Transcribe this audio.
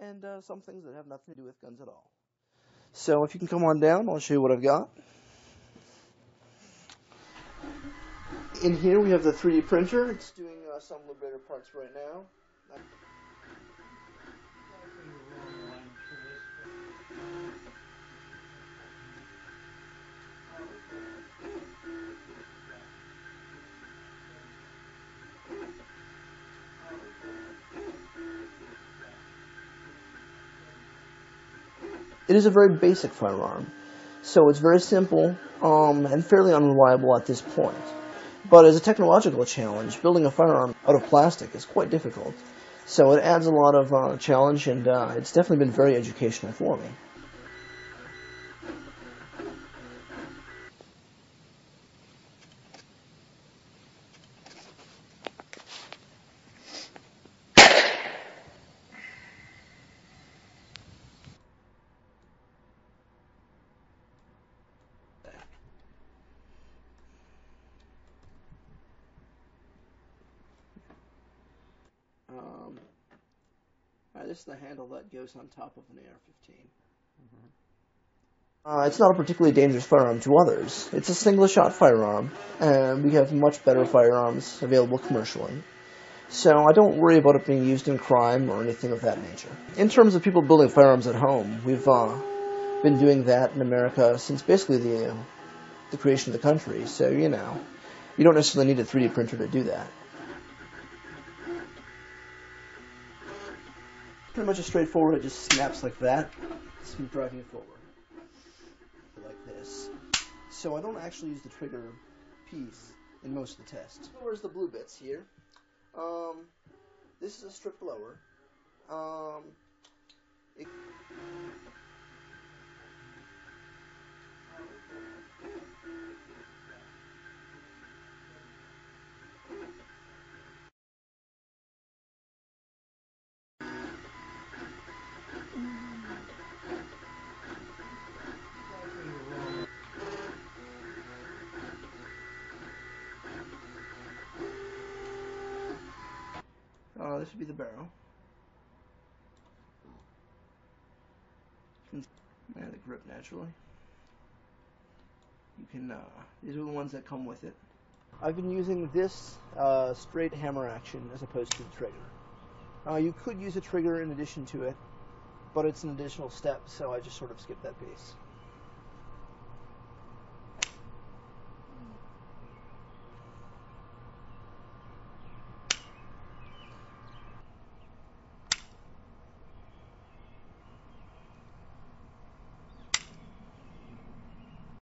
and some things that have nothing to do with guns at all. So if you can come on down, I'll show you what I've got. In here we have the 3D printer. It's doing some liberator parts right now. It is a very basic firearm, so it's very simple and fairly unreliable at this point. But as a technological challenge, building a firearm out of plastic is quite difficult. So it adds a lot of challenge, and it's definitely been very educational for me. This is the handle that goes on top of an AR-15. It's not a particularly dangerous firearm to others. It's a single-shot firearm, and we have much better firearms available commercially. So I don't worry about it being used in crime or anything of that nature. In terms of people building firearms at home, we've been doing that in America since basically the creation of the country. So, you don't necessarily need a 3D printer to do that. Pretty much a straightforward, it just snaps like that. Just keep driving it forward. Like this. So I don't actually use the trigger piece in most of the tests. Where's the blue bits here? This is a strip blower. This would be the barrel. And the grip naturally. You can. These are the ones that come with it. I've been using this straight hammer action as opposed to the trigger. You could use a trigger in addition to it, but it's an additional step, so I just sort of skipped that piece.